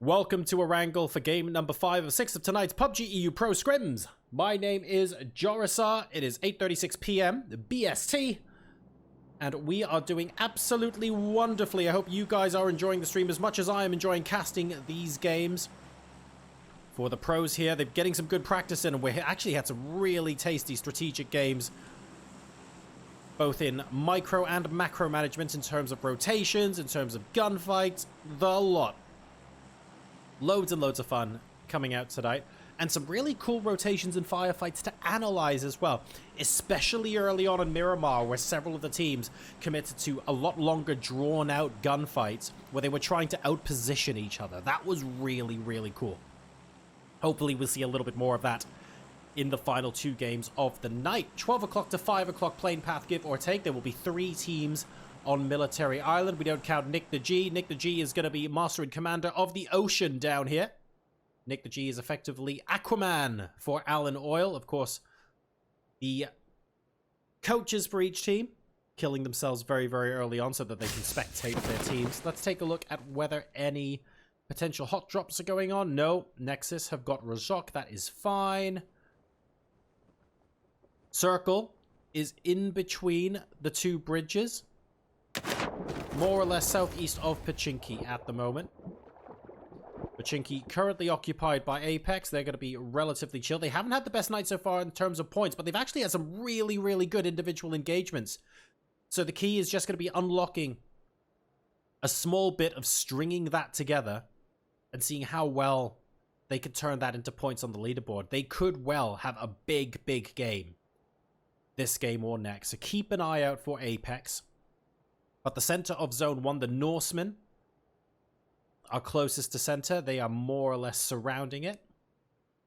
Welcome to Erangel for game number 5 of 6 of tonight's PUBG EU Pro Scrims. My name is Jorisar. It is 8:36 PM, BST. And we are doing absolutely wonderfully. I hope you guys are enjoying the stream as much as I am enjoying casting these games. For the pros here, they're getting some good practice in, and we actually had some really tasty strategic games. Both in micro and macro management in terms of rotations, in terms of gunfights, the lot. Loads and loads of fun coming out tonight. And some really cool rotations and firefights to analyze as well. Especially early on in Miramar, where several of the teams committed to a lot longer drawn out gunfights where they were trying to outposition each other. That was really, really cool. Hopefully we'll see a little bit more of that in the final 2 games of the night. 12 o'clock to 5 o'clock plane path, give or take. There will be 3 teams on Military Island. We don't count Nick the G. Nick the G is going to be Master and Commander of the Ocean down here. Nick the G is effectively Aquaman for Alan Oil. Of course, the coaches for each team killing themselves very, very early on so that they can spectate their teams. Let's take a look at whether any potential hot drops are going on. No, Nexus have got Rajok. That is fine. Circle is in between the 2 bridges. More or less southeast of Pachinki at the moment. Pachinki currently occupied by Apex. They're going to be relatively chill. They haven't had the best night so far in terms of points, but they've actually had some really, really good individual engagements. So the key is just going to be unlocking a small bit of stringing that together and seeing how well they could turn that into points on the leaderboard. They could well have a big, big game this game or next. So keep an eye out for Apex. But the center of Zone 1, the Norsemen, are closest to center. They are more or less surrounding it.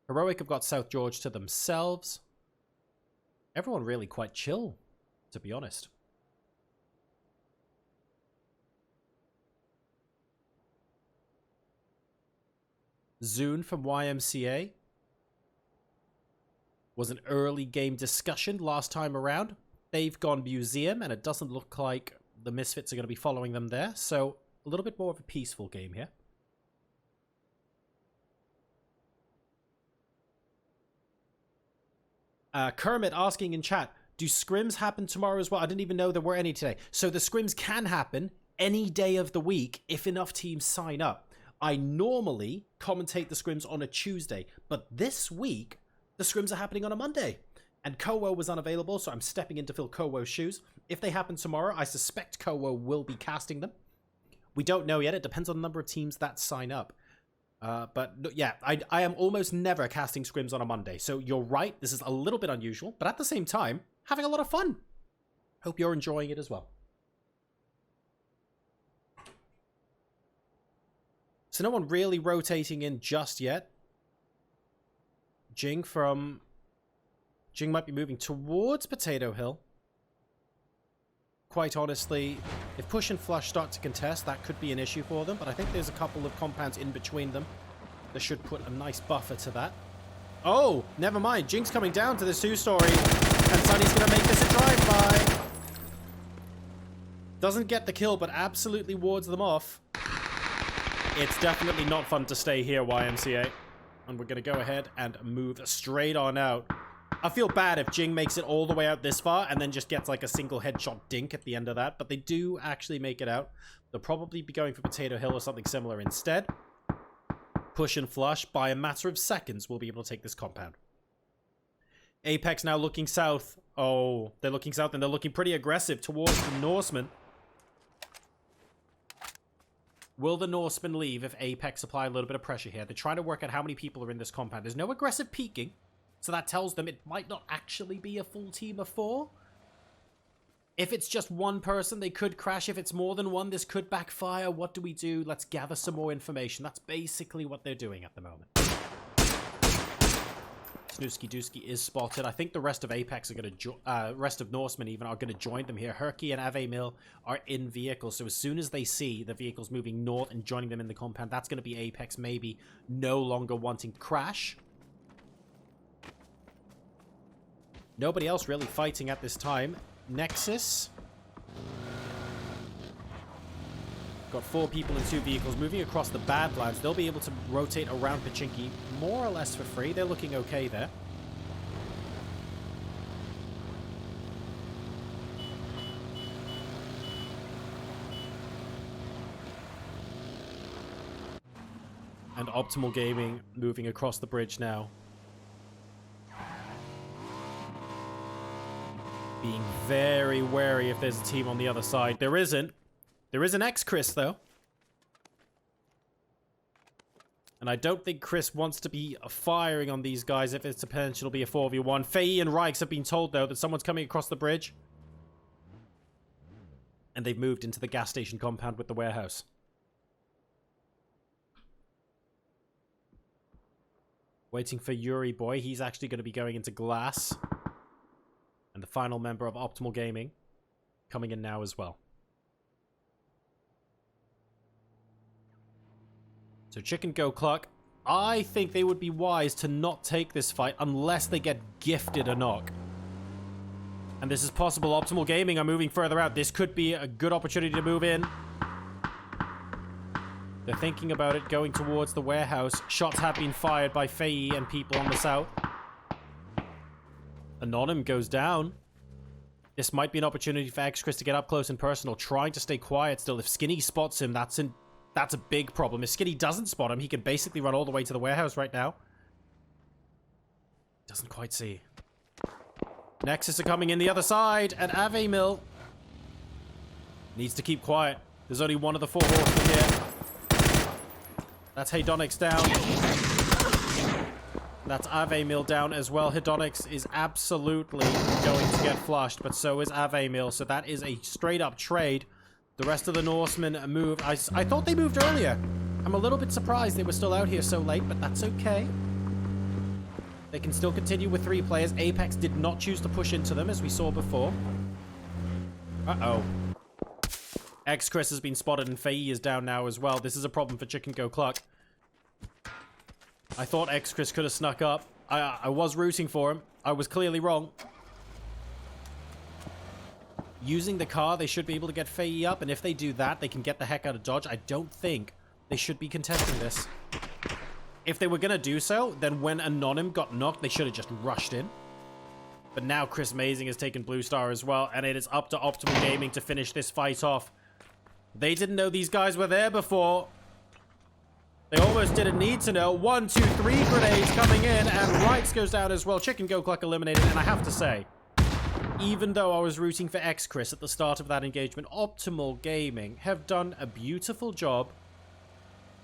Heroic have got South George to themselves. Everyone really quite chill, to be honest. Zune from YMCA was an early game discussion last time around. They've gone museum, and it doesn't look like the Misfits are going to be following them there. So a little bit more of a peaceful game here. Kermit asking in chat, do scrims happen tomorrow as well? I didn't even know there were any today. So the scrims can happen any day of the week if enough teams sign up. I normally commentate the scrims on a Tuesday, but this week the scrims are happening on a Monday. And Kowo was unavailable, so I'm stepping in to fill Kowo's shoes. If they happen tomorrow, I suspect Kowo will be casting them. We don't know yet. It depends on the number of teams that sign up. But yeah, I am almost never casting scrims on a Monday. So you're right, this is a little bit unusual, but at the same time, having a lot of fun. Hope you're enjoying it as well. So no one really rotating in just yet. Jing might be moving towards Potato Hill. Quite honestly, if Push and Flush start to contest, that could be an issue for them, but I think there's a couple of compounds in between them that should put a nice buffer to that. Oh, never mind. Jing's coming down to this 2-story, and Sunny's going to make this a drive-by. Doesn't get the kill, but absolutely wards them off. It's definitely not fun to stay here, YMCA. And we're going to go ahead and move straight on out. I feel bad if Jing makes it all the way out this far and then just gets like a single headshot dink at the end of that. But they do actually make it out. They'll probably be going for Potato Hill or something similar instead. Push and Flush, by a matter of seconds, we'll be able to take this compound. Apex now looking south. Oh, they're looking south and they're looking pretty aggressive towards the Norsemen. Will the Norsemen leave if Apex apply a little bit of pressure here? They're trying to work out how many people are in this compound. There's no aggressive peeking. So that tells them it might not actually be a full team of 4. If it's just one person, they could crash. If it's more than one, this could backfire. What do we do? Let's gather some more information. That's basically what they're doing at the moment. Snooski Dooski is spotted. I think the rest of Apex are going to rest of Norsemen even are going to join them here. Herky and Ave Mill are in vehicles. So as soon as they see the vehicles moving north and joining them in the compound, that's going to be Apex maybe no longer wanting to crash. Nobody else really fighting at this time. Nexus Got 4 people in 2 vehicles moving across the Battlegrounds. They'll be able to rotate around Pachinki more or less for free. They're looking okay there. And Optimal Gaming moving across the bridge now. Being very wary if there's a team on the other side. There isn't. There is an ex-Chris, though. And I don't think Chris wants to be firing on these guys if it's a potential to be a 4v1. Faye and Rikes have been told, though, that someone's coming across the bridge. And they've moved into the gas station compound with the warehouse. Waiting for Yuri Boy. He's actually going to be going into glass. And the final member of Optimal Gaming coming in now as well. So Chicken Go Cluck, I think they would be wise to not take this fight unless they get gifted a knock. And this is possible. Optimal Gaming are moving further out. This could be a good opportunity to move in. They're thinking about it, going towards the warehouse. Shots have been fired by Faye and people on the south. Anonym goes down. This might be an opportunity for X-Chris to get up close and personal, trying to stay quiet still. If Skinny spots him, that's a big problem. If Skinny doesn't spot him, he can basically run all the way to the warehouse right now. Doesn't quite see. Nexus are coming in the other side, and Ave Mill needs to keep quiet. There's only one of the 4 horsemen here. That's Hedonix down. That's Ave Mill down as well. Hedonix is absolutely going to get flushed, but so is Ave Mill. So that is a straight-up trade. The rest of the Norsemen moved. I thought they moved earlier. I'm a little bit surprised they were still out here so late, but that's okay. They can still continue with 3 players. Apex did not choose to push into them, as we saw before. Uh-oh. X-Chris has been spotted, and Faye is down now as well. This is a problem for Chicken Go Cluck. I thought X-Chris could have snuck up. I was rooting for him. I was clearly wrong. Using the car, they should be able to get Faye up, and if they do that, they can get the heck out of Dodge. I don't think they should be contesting this. If they were going to do so, then when Anonym got knocked, they should have just rushed in. But now Chris Mazing has taken Blue Star as well, and it is up to Optimal Gaming to finish this fight off. They didn't know these guys were there before. They almost didn't need to know. 1, 2, 3 grenades coming in, and Rights goes down as well. Chicken Go Cluck eliminated, and I have to say, even though I was rooting for X-Chris at the start of that engagement, Optimal Gaming have done a beautiful job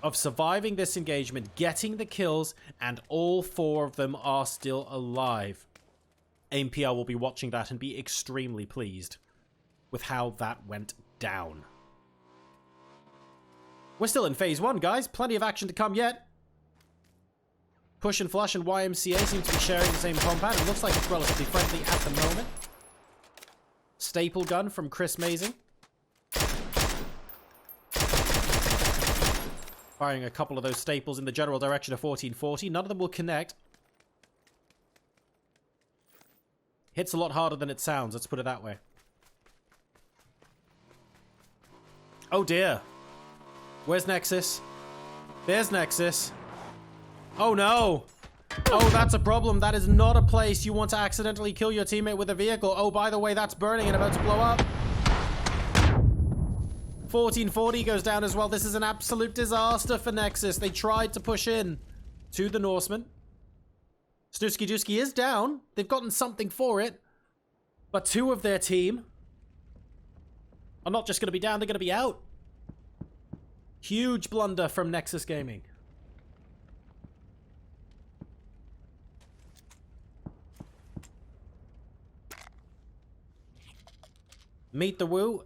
of surviving this engagement, getting the kills, and all 4 of them are still alive. AIM-PR will be watching that and be extremely pleased with how that went down. We're still in phase 1, guys. Plenty of action to come yet. Push and Flush and YMCA seem to be sharing the same compound. It looks like it's relatively friendly at the moment. Staple gun from Chris Mazing. Firing a couple of those staples in the general direction of 1440. None of them will connect. Hits a lot harder than it sounds, let's put it that way. Oh dear. Where's Nexus? There's Nexus. Oh no! Oh, that's a problem. That is not a place you want to accidentally kill your teammate with a vehicle. Oh, by the way, that's burning and about to blow up. 1440 goes down as well. This is an absolute disaster for Nexus. They tried to push in to the Norseman. Snooski Dooski is down. They've gotten something for it. But 2 of their team are not just going to be down, they're going to be out. Huge blunder from Nexus Gaming. Meet the Woo.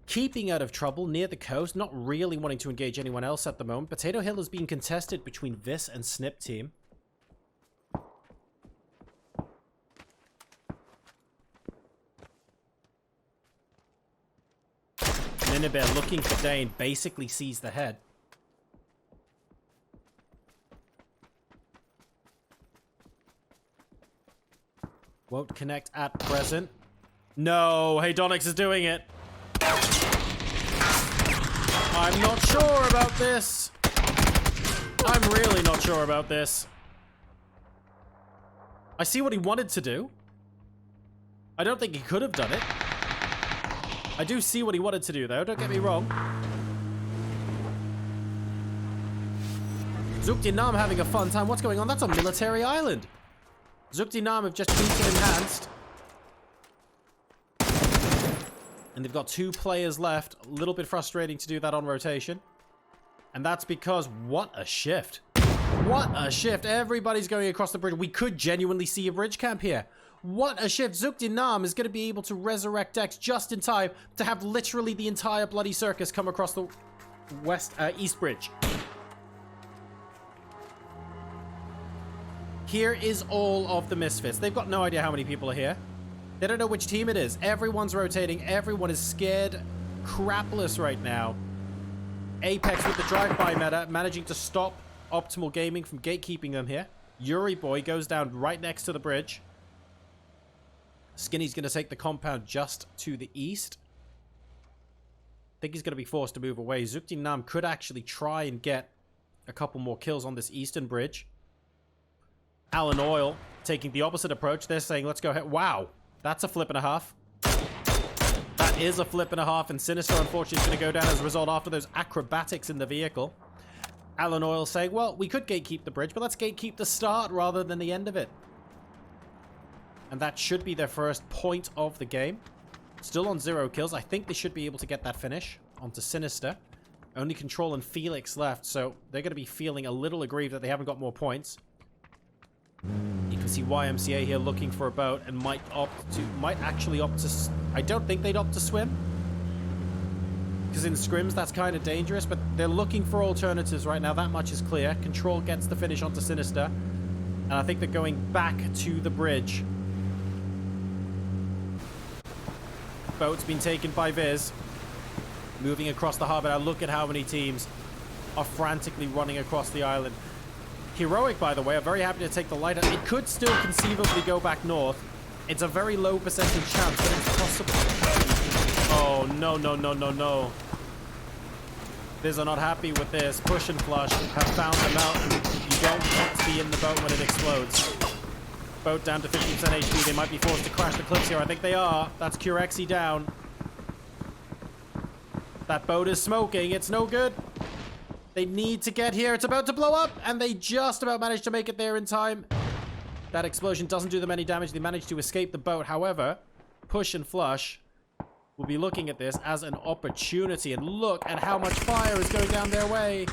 Keeping out of trouble near the coast, not really wanting to engage anyone else at the moment. Potato Hill is being contested between this and Snip team. Nineveh looking for Dane, basically sees the head. Won't connect at present. No, Hedonix is doing it. I'm not sure about this. I'm really not sure about this. I see what he wanted to do. I don't think he could have done it. I do see what he wanted to do, though. Don't get me wrong. Zukdinam having a fun time. What's going on? That's a military island. Zukdinam have just been enhanced. And they've got 2 players left. A little bit frustrating to do that on rotation. And that's because, what a shift. What a shift. Everybody's going across the bridge. We could genuinely see a bridge camp here. What a shift. Zukdinam is going to be able to resurrect Dex just in time to have literally the entire bloody circus come across the east bridge. Here is all of the misfits. They've got no idea how many people are here. They don't know which team it is. Everyone's rotating. Everyone is scared crapless right now. Apex with the drive-by meta, managing to stop Optimal Gaming from gatekeeping them here. Yuri Boy goes down right next to the bridge. Skinny's going to take the compound just to the east. I think he's going to be forced to move away. Zukdinam could actually try and get a couple more kills on this eastern bridge. Alan Oil taking the opposite approach. They're saying, let's go ahead. Wow, that's a flip and a half. That is a flip and a half, and Sinister, unfortunately, is going to go down as a result after those acrobatics in the vehicle. Alan Oil saying, well, we could gatekeep the bridge, but let's gatekeep the start rather than the end of it. And that should be their first point of the game. Still on 0 kills. I think they should be able to get that finish onto Sinister. Only Control and Felix left, so they're going to be feeling a little aggrieved that they haven't got more points. You can see YMCA here looking for a boat and might actually opt to... I don't think they'd opt to swim. Because in scrims, that's kind of dangerous, but they're looking for alternatives right now. That much is clear. Control gets the finish onto Sinister. And I think they're going back to the bridge. Boat's been taken by Viz. Moving across the harbor. Now look at how many teams are frantically running across the island. Heroic, by the way, are very happy to take the lighter. It could still conceivably go back north. It's a very low percentage chance, but it's possible. Oh, no, no, no, no, no. Viz are not happy with this. Push and Flush have found them out, and you don't want to be in the boat when it explodes. Boat down to 50% HP. They might be forced to crash the cliffs here. I think they are. That's Curexy down. That boat is smoking. It's no good. They need to get here. It's about to blow up, and they just about managed to make it there in time. That explosion doesn't do them any damage. They managed to escape the boat. However, Push and Flush will be looking at this as an opportunity, and look at how much fire is going down their way.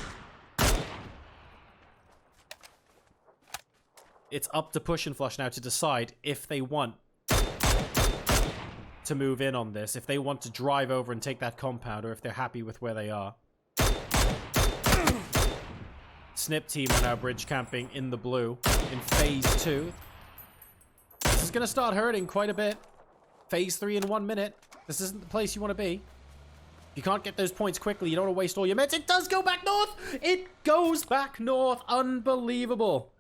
It's up to Push and Flush now to decide if they want to move in on this, if they want to drive over and take that compound, or if they're happy with where they are. Snip team are now bridge camping in the blue in phase 2. This is going to start hurting quite a bit. Phase 3 in 1 minute. This isn't the place you want to be. If you can't get those points quickly, you don't want to waste all your meds. It does go back north! It goes back north! Unbelievable.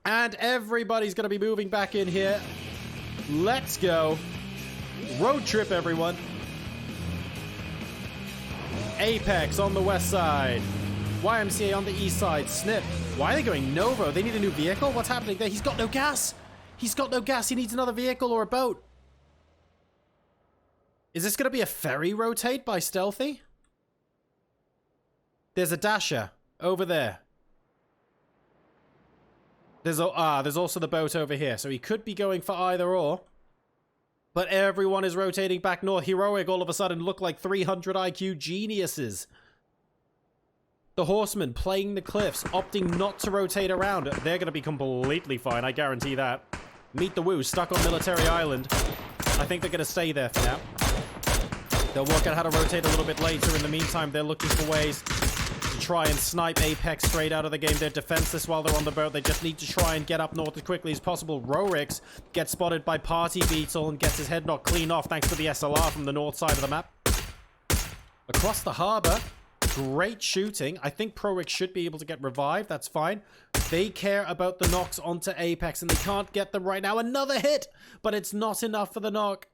And everybody's going to be moving back in here. Let's go. Road trip, everyone. Apex on the west side. YMCA on the east side. Snip. Why are they going Novo? They need a new vehicle? What's happening there? He's got no gas. He's got no gas. He needs another vehicle or a boat. Is this going to be a ferry rotate by Stealthy? There's a Dasher over there. There's also the boat over here. So he could be going for either or. But everyone is rotating back north. Heroic all of a sudden look like 300 IQ geniuses. The Horsemen playing the cliffs, opting not to rotate around. They're going to be completely fine, I guarantee that. Meet the Woo, stuck on Military Island. I think they're going to stay there for now. They'll work out how to rotate a little bit later. In the meantime, they're looking for ways to try and snipe Apex straight out of the game. They're defenseless while they're on the boat. They just need to try and get up north as quickly as possible. Rorix gets spotted by Party Beetle and gets his head knocked clean off thanks to the SLR from the north side of the map. Across the harbor, great shooting. I think Prorix should be able to get revived. That's fine. They care about the knocks onto Apex, and they can't get them right now. Another hit, but it's not enough for the knock.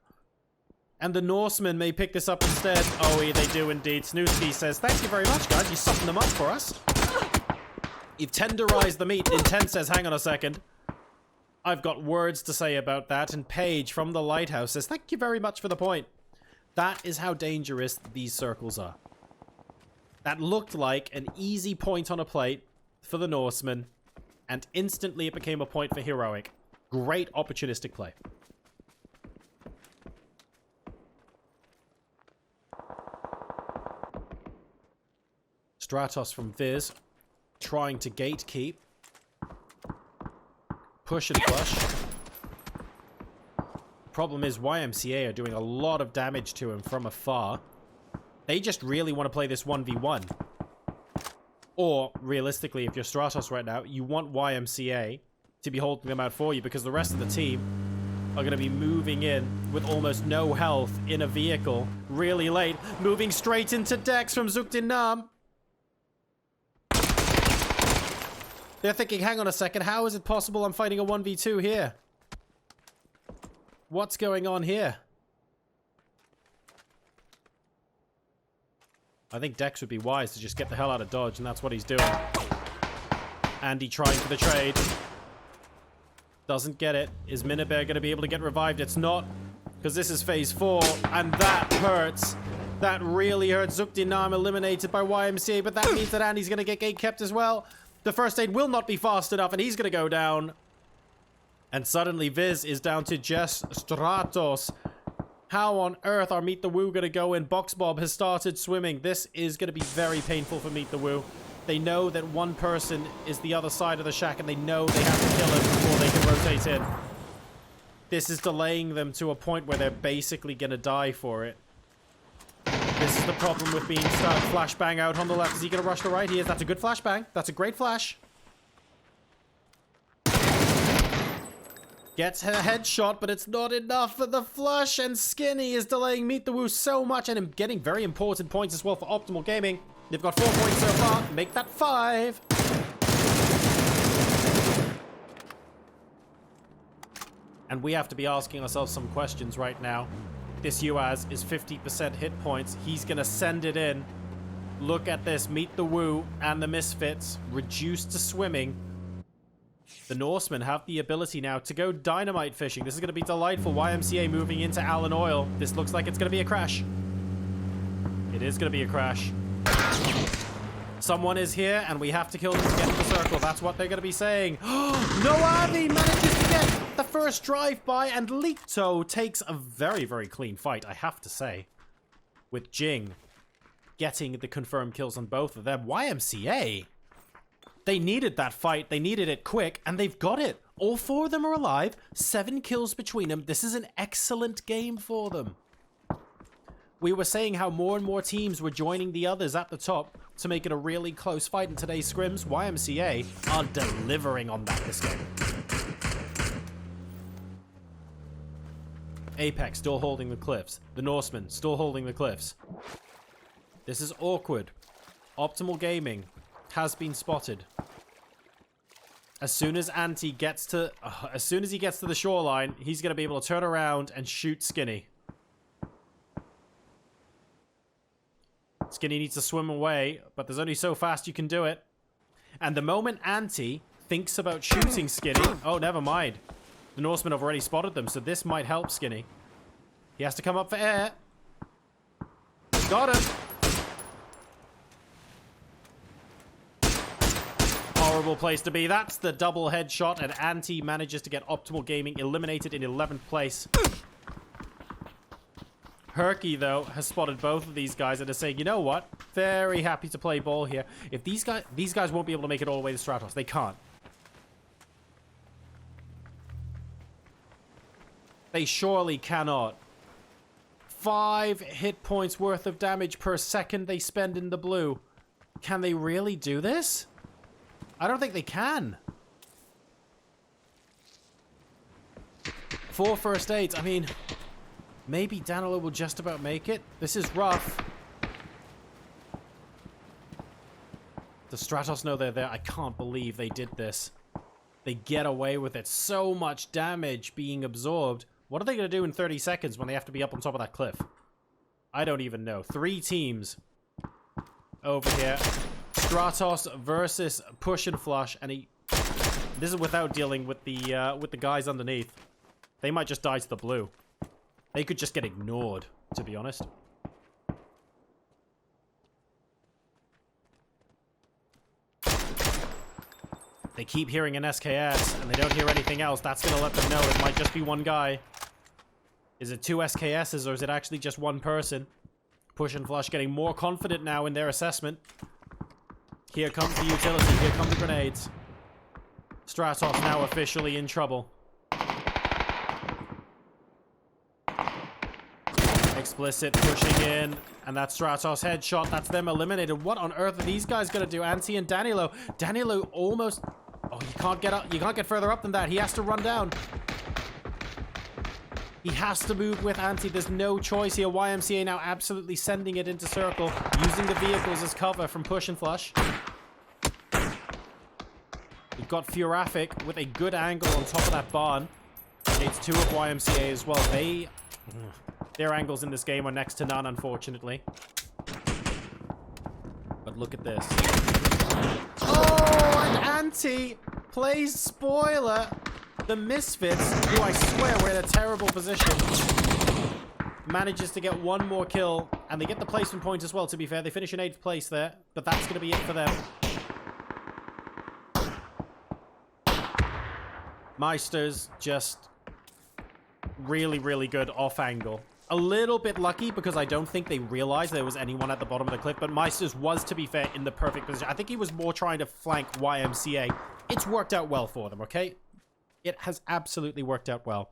And the Norsemen may pick this up instead. Oh, yeah, they do indeed. Snooski says, thank you very much, guys. You softened them up for us. You've tenderized the meat. Intent says, hang on a second. I've got words to say about that. And Paige from the Lighthouse says, thank you very much for the point. That is how dangerous these circles are. That looked like an easy point on a plate for the Norsemen. And instantly it became a point for Heroic. Great opportunistic play. Stratos from Viz, trying to gatekeep. Push and flush. Problem is YMCA are doing a lot of damage to him from afar. They just really want to play this 1v1. Or, realistically, if you're Stratos right now, you want YMCA to be holding them out for you because the rest of the team are going to be moving in with almost no health in a vehicle really late. Moving straight into Dex from Zukdinam. They're thinking, hang on a second, how is it possible I'm fighting a 1v2 here? What's going on here? I think Dex would be wise to just get the hell out of Dodge, and that's what he's doing. Andy trying for the trade. Doesn't get it. Is Minibear going to be able to get revived? It's not, because this is phase 4, and that hurts. That really hurts. Zukdinam eliminated by YMCA, but that means that Andy's going to get gate kept as well. The first aid will not be fast enough, and he's going to go down. And suddenly Viz is down to just Stratos. How on earth are Meet the Woo going to go in? Box Bob has started swimming. This is going to be very painful for Meet the Woo. They know that one person is the other side of the shack, and they know they have to kill him before they can rotate in. This is delaying them to a point where they're basically going to die for it. This is the problem with being stuck. Flashbang out on the left. Is he going to rush the right? He is. That's a good flashbang. That's a great flash. Gets a headshot, but it's not enough for the flush. And Skinny is delaying Meet the Woo so much and getting very important points as well for Optimal Gaming. They've got 4 points so far. Make that 5. And we have to be asking ourselves some questions right now. This Uaz is 50% hit points. He's going to send it in. Look at this. Meet the Woo and the Misfits reduced to swimming. The Norsemen have the ability now to go dynamite fishing. This is going to be delightful. YMCA moving into Allen Oil. This looks like it's going to be a crash. It is going to be a crash. Someone is here, and we have to kill them to get to the circle. That's what they're going to be saying. Noavi manages to get the first drive-by, and Lito takes a very, very clean fight, I have to say. With Jing getting the confirmed kills on both of them. YMCA, they needed that fight. They needed it quick, and they've got it. All 4 of them are alive. 7 kills between them. This is an excellent game for them. We were saying how more and more teams were joining the others at the top to make it a really close fight in today's scrims. YMCA are delivering on that this game. Apex still holding the cliffs. The Norsemen still holding the cliffs. This is awkward. Optimal Gaming has been spotted. As soon as Anti gets to... as soon as he gets to the shoreline, he's going to be able to turn around and shoot Skinny. Skinny needs to swim away, but there's only so fast you can do it. And the moment Anti thinks about shooting Skinny... Oh, never mind. The Norsemen have already spotted them, so this might help Skinny. He has to come up for air. Got him. Horrible place to be. That's the double headshot, and Anti manages to get Optimal Gaming eliminated in 11th place. Herky, though, has spotted both of these guys and is saying, you know what? Very happy to play ball here. If these guys won't be able to make it all the way to Stratos. They can't. They surely cannot. 5 hit points worth of damage per second they spend in the blue. Can they really do this? I don't think they can. 4 first aids. I mean... maybe Danilo will just about make it. This is rough. The Stratos know they're there. I can't believe they did this. They get away with it. So much damage being absorbed. What are they going to do in 30 seconds when they have to be up on top of that cliff? I don't even know. 3 teams over here. Stratos versus Push and Flush, and this is without dealing with the guys underneath. They might just die to the blue. They could just get ignored, to be honest. They keep hearing an SKS, and they don't hear anything else. That's going to let them know it might just be one guy. Is it 2 SKSs, or is it actually just one person? Push and Flush getting more confident now in their assessment. Here comes the utility. Here come the grenades. Stratos now officially in trouble. Explicit pushing in, and that's Stratos headshot. That's them eliminated. What on earth are these guys going to do? Anti and Danilo. Danilo almost... Oh, you can't get up. You can't get further up than that. He has to run down. He has to move with Anti. There's no choice here. YMCA now absolutely sending it into circle, using the vehicles as cover from Push and Flush. We've got Furafic with a good angle on top of that barn. It's 2 of YMCA as well. Their angles in this game are next to none, unfortunately. But look at this. Oh, and Anti plays spoiler. The Misfits, who I swear were in a terrible position, manages to get 1 more kill, and they get the placement point as well, to be fair. They finish in 8th place there, but that's going to be it for them. Meister's just really, really good off angle. A little bit lucky because I don't think they realized there was anyone at the bottom of the cliff, but Meister's was, to be fair, in the perfect position. I think he was more trying to flank YMCA. It's worked out well for them, okay? It has absolutely worked out well.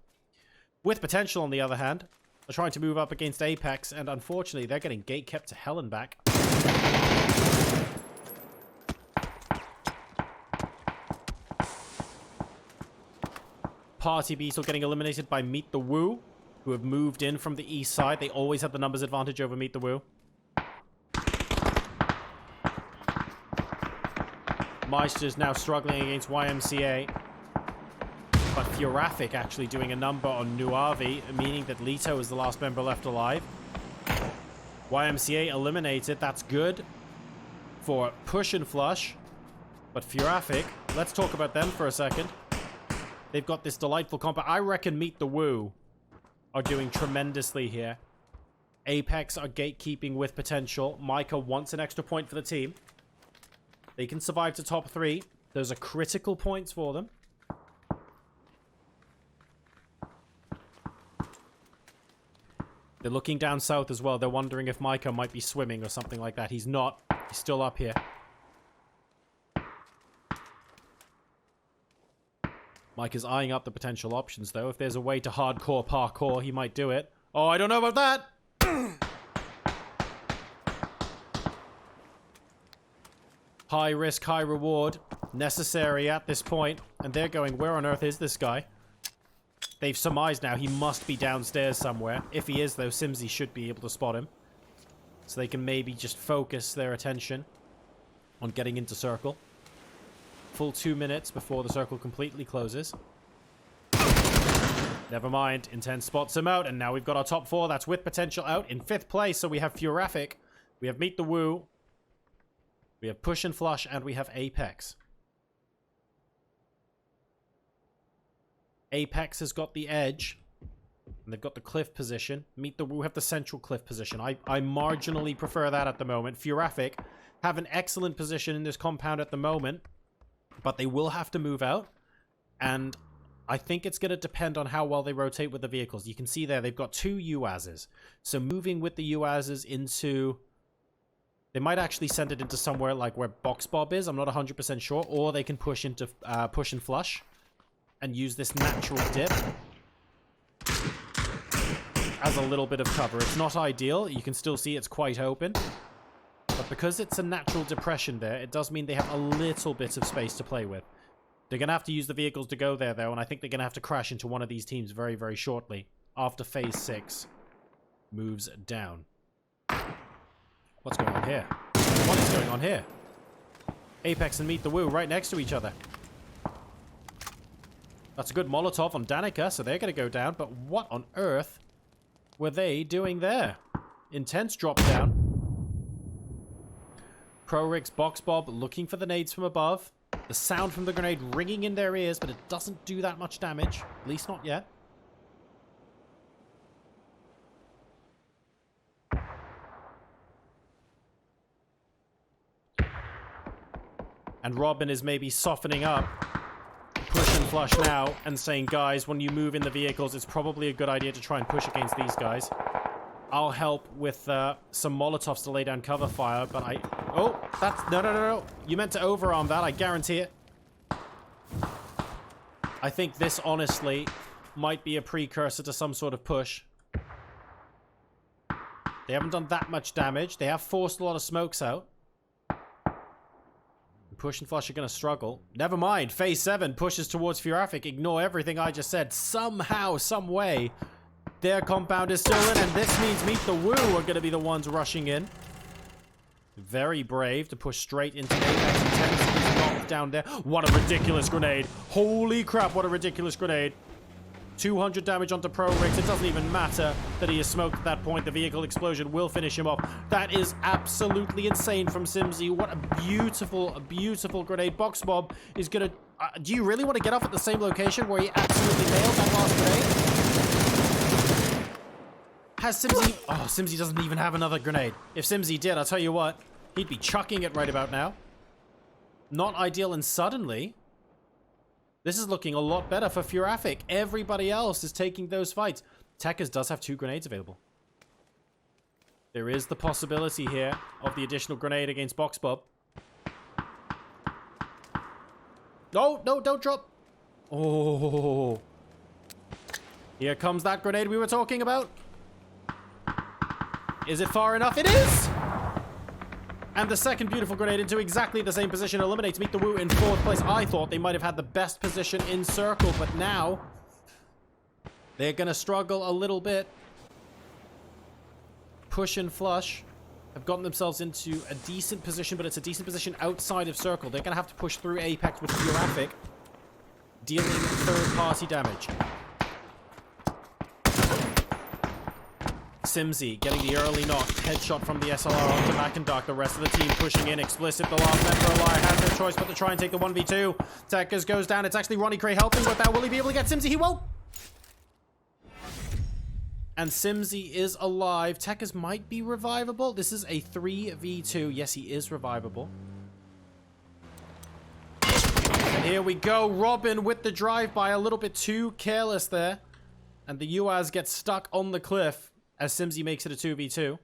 With Potential, on the other hand, are trying to move up against Apex, and unfortunately, they're getting gate kept to hell and back. Party Beetle getting eliminated by Meet the Woo, who have moved in from the east side. They always have the numbers advantage over Meet the Woo. Meister's now struggling against YMCA. But Furafic actually doing a number on Nuavi, meaning that Lito is the last member left alive. YMCA eliminated. That's good for Push and Flush. But Furafic, let's talk about them for a second. They've got this delightful comp. I reckon Meet the Woo are doing tremendously here. Apex are gatekeeping with Potential. Micah wants an extra point for the team. They can survive to top 3. Those are critical points for them. They're looking down south as well. They're wondering if Micah might be swimming or something like that. He's not. He's still up here. Micah's eyeing up the potential options, though. If there's a way to hardcore parkour, he might do it. Oh, I don't know about that! High risk, high reward. Necessary at this point. And they're going, where on earth is this guy? They've surmised now he must be downstairs somewhere. If he is, though, Simsy should be able to spot him. So they can maybe just focus their attention on getting into circle. Full 2 minutes before the circle completely closes. Never mind. Intense spots him out, and now we've got our top 4. That's with Potential out in 5th place. So we have Furafic, we have Meet the Woo, we have Push and Flush, and we have Apex. Apex has got the edge, and they've got the cliff position. Meet the Woo have the central cliff position. I marginally prefer that at the moment. Furafic have an excellent position in this compound at the moment, but they will have to move out, and I think it's going to depend on how well they rotate with the vehicles. You can see there, they've got 2 UAZs. So moving with the UAZs into... They might actually send it into somewhere like where Box Bob is. I'm not 100% sure. Or they can push into Push and Flush and use this natural dip as a little bit of cover. It's not ideal. You can still see it's quite open. But because it's a natural depression there, it does mean they have a little bit of space to play with. They're going to have to use the vehicles to go there, though, and I think they're going to have to crash into one of these teams very, very shortly after Phase 6 moves down. What's going on here? What is going on here? Apex and Meet the Woo right next to each other. That's a good Molotov on Danica, so they're going to go down. But what on earth were they doing there? Intense drop down. Pro Rick's Box Bob looking for the nades from above. The sound from the grenade ringing in their ears, but it doesn't do that much damage. At least not yet. And Robin is maybe softening up. Push and flush now and saying, guys, when you move in the vehicles, it's probably a good idea to try and push against these guys. I'll help with some Molotovs to lay down cover fire, but I... Oh, that's... No. You meant to overarm that, I guarantee it. I think this, honestly, might be a precursor to some sort of push. They haven't done that much damage. They have forced a lot of smokes out. Push and flush are going to struggle. Never mind. Phase 7 pushes towards Furaffic. Ignore everything I just said. Somehow, some way, their compound is still in, and this means Meet the Woo are going to be the ones rushing in. Very brave to push straight into Apex. Intensity knocked down there. What a ridiculous grenade. Holy crap, what a ridiculous grenade. 200 damage onto Pro Riggs. It doesn't even matter that he is smoked at that point. The vehicle explosion will finish him off. That is absolutely insane from Simsy. What a beautiful grenade. Box Bob is going to... do you really want to get off at the same location where he absolutely nailed that last grenade? Has Simsy... Oh, Simsy doesn't even have another grenade. If Simsy did, I'll tell you what, he'd be chucking it right about now. Not ideal, and suddenly... This is looking a lot better for Furaffic. Everybody else is taking those fights. Tekkas does have 2 grenades available. There is the possibility here of the additional grenade against Box Bob. No, don't drop. Oh. Here comes that grenade we were talking about. Is it far enough? It is! And the second beautiful grenade into exactly the same position eliminates Meet the Woo in 4th place. I thought they might have had the best position in circle, but now they're going to struggle a little bit. Push and flush have gotten themselves into a decent position, but it's a decent position outside of circle. They're going to have to push through Apex with Furaffic, dealing third-party damage. Simsy getting the early knock. Headshot from the SLR onto Macindock. The rest of the team pushing in. Explicit, the last Metro Liar has their choice, but to try and take the 1v2. Tekkas goes down. It's actually Ronnie Cray helping with that. Will he be able to get Simsy? He won't. And Simsy is alive. Tekkas might be revivable. This is a 3v2. Yes, he is revivable. And here we go. Robin with the drive-by. A little bit too careless there. And the UAZ gets stuck on the cliff as Simsy makes it a 2v2.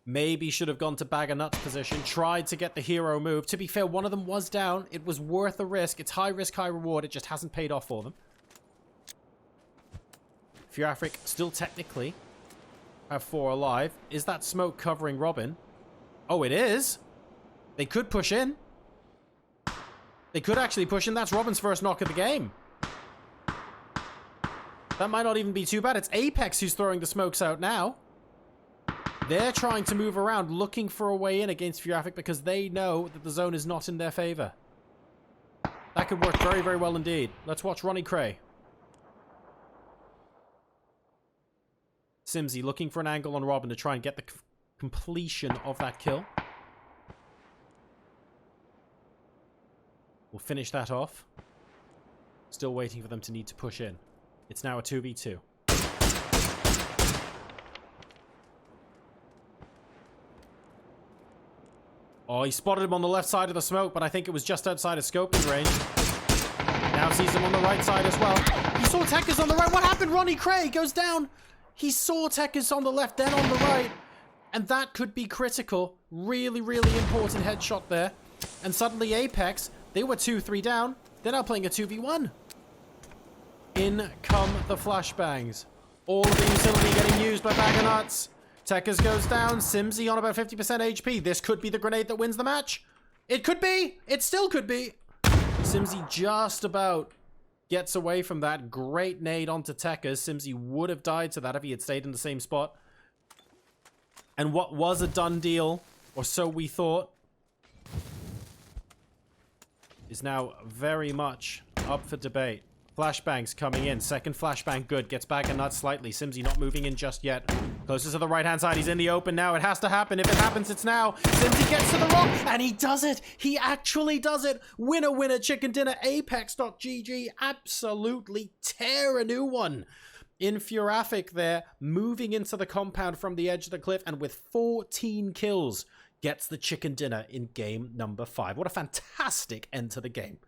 Maybe should have gone to bag of nuts position. Tried to get the hero move. To be fair, one of them was down. It was worth a risk. It's high risk, high reward. It just hasn't paid off for them. Furaffic still technically have 4 alive. Is that smoke covering Robin? Oh, it is. They could push in. They could actually push in. That's Robin's first knock of the game. That might not even be too bad. It's Apex who's throwing the smokes out now. They're trying to move around, looking for a way in against Furaffic because they know that the zone is not in their favor. That could work very, very well indeed. Let's watch Ronnie Cray. Simsy looking for an angle on Robin to try and get the completion of that kill. We'll finish that off. Still waiting for them to need to push in. It's now a 2v2. Oh, he spotted him on the left side of the smoke, but I think it was just outside of scoping range. Now sees him on the right side as well. He saw Tekkas on the right. What happened? Ronnie Cray goes down. He saw Tekkas on the left, then on the right. And that could be critical. Really, really important headshot there. And suddenly Apex, they were 2-3 down. They're now playing a 2v1. In come the flashbangs. All of the utility getting used by Bag of Nuts. Tekkas goes down. Simsy on about 50% HP. This could be the grenade that wins the match. It could be. It still could be. Simsy just about gets away from that. Great nade onto Tekkas. Simsy would have died to that if he had stayed in the same spot. And what was a done deal, or so we thought, is now very much up for debate. Flashbangs coming in. Second flashbang, good. Gets back a nut slightly. Simsy not moving in just yet. Closest to the right-hand side. He's in the open now. It has to happen. If it happens, it's now. Simsy gets to the rock, and he does it. He actually does it. Winner, winner, chicken dinner. Apex.gg absolutely tear a new one. Infuriafic there, moving into the compound from the edge of the cliff, and with 14 kills, gets the chicken dinner in game number 5. What a fantastic end to the game.